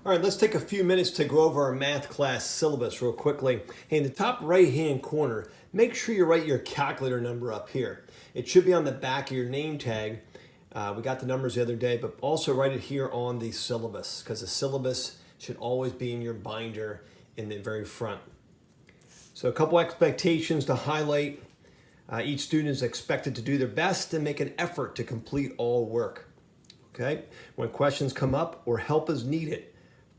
All right, let's take a few minutes to go over our math class syllabus real quickly. Hey, in the top right-hand corner, make sure you write your calculator number up here. It should be on the back of your name tag. We got the numbers the other day, but also write it here on the syllabus because the syllabus should always be in your binder in the very front. So a couple expectations to highlight. Each student is expected to do their best and make an effort to complete all work. Okay? When questions come up or help is needed,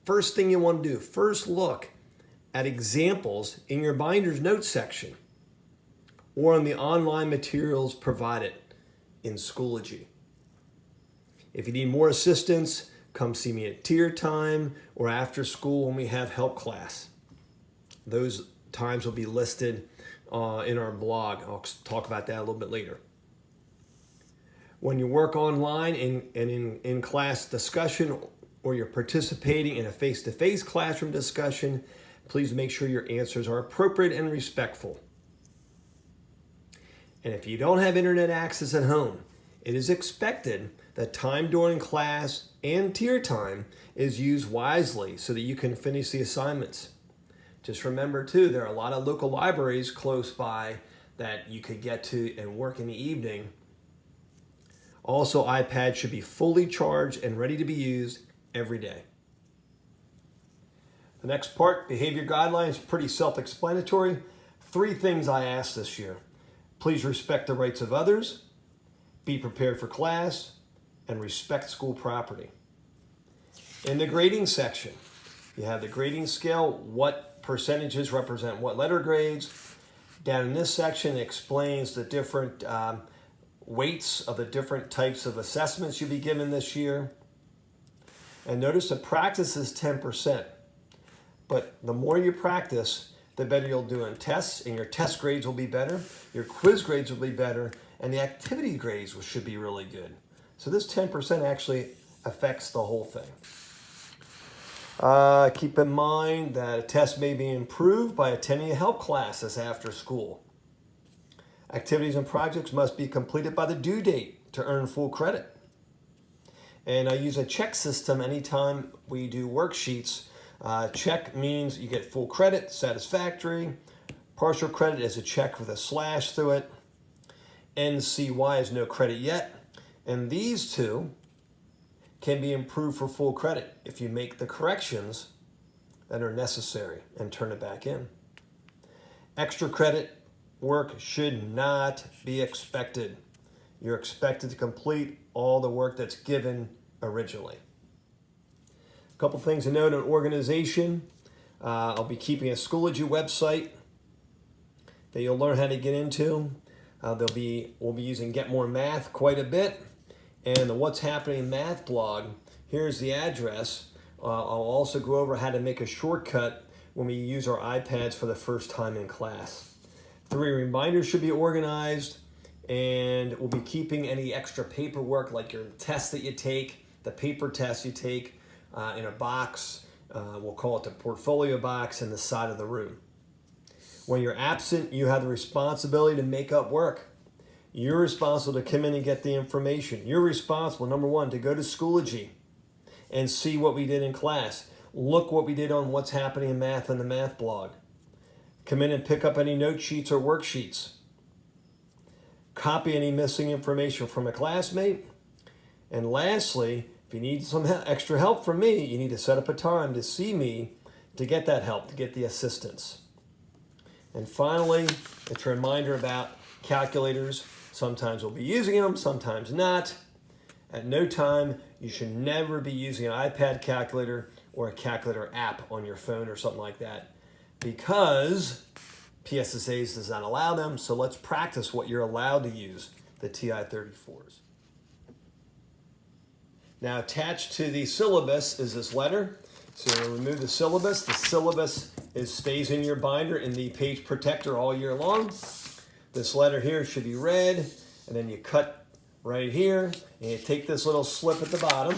first thing you want to do, first look at examples in your binder's notes section or on the online materials provided in Schoology. If you need more assistance, come see me at tier time or after school when we have help class. Those times will be listed in our blog. I'll talk about that a little bit later. When you work online and in class discussion or you're participating in a face-to-face classroom discussion, please make sure your answers are appropriate and respectful. And if you don't have internet access at home, it is expected that time during class and tier time is used wisely so that you can finish the assignments. Just remember too, there are a lot of local libraries close by that you could get to and work in the evening. Also, iPads should be fully charged and ready to be used every day. The next part, behavior guidelines, pretty self-explanatory. 3 things I asked this year. Please respect the rights of others, be prepared for class, and respect school property. In the grading section, you have the grading scale, what percentages represent what letter grades. Down in this section, it explains the different weights of the different types of assessments you'll be given this year. And notice the practice is 10%. But the more you practice, the better you'll do in tests, and your test grades will be better, your quiz grades will be better, and the activity grades should be really good. So this 10% actually affects the whole thing. Keep in mind that a test may be improved by attending a help classes after school. Activities and projects must be completed by the due date to earn full credit. And I use a check system anytime we do worksheets. Check means you get full credit, satisfactory. Partial credit is a check with a slash through it. NCY is no credit yet. And these two can be improved for full credit if you make the corrections that are necessary and turn it back in. Extra credit work should not be expected. You're expected to complete all the work that's given originally. A couple things to note on organization. I'll be keeping a Schoology website that you'll learn how to get into. We'll be using Get More Math quite a bit. And the What's Happening Math blog, here's the address. I'll also go over how to make a shortcut when we use our iPads for the first time in class. 3 reminders should be organized, and we'll be keeping any extra paperwork like your test that you take, the paper test you take in a box. We'll call it the portfolio box in the side of the room. When you're absent, you have the responsibility to make up work. You're responsible to come in and get the information. You're responsible, number 1, to go to Schoology and see what we did in class. Look what we did on What's Happening in Math on the Math blog. Come in and pick up any note sheets or worksheets. Copy any missing information from a classmate. And lastly, if you need some extra help from me, you need to set up a time to see me to get that help, to get the assistance. And finally, it's a reminder about calculators. Sometimes we'll be using them, sometimes not. At no time, you should never be using an iPad calculator or a calculator app on your phone or something like that because PSSAs does not allow them. So let's practice what you're allowed to use, the TI-34s. Now attached to the syllabus is this letter. So you'll remove the syllabus. The syllabus stays in your binder in the page protector all year long. This letter here should be read, and then you cut right here, and you take this little slip at the bottom.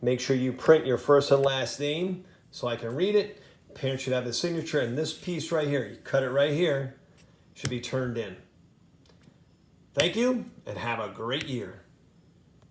Make sure you print your first and last name so I can read it. Parents should have the signature, and this piece right here, you cut it right here, should be turned in. Thank you, and have a great year.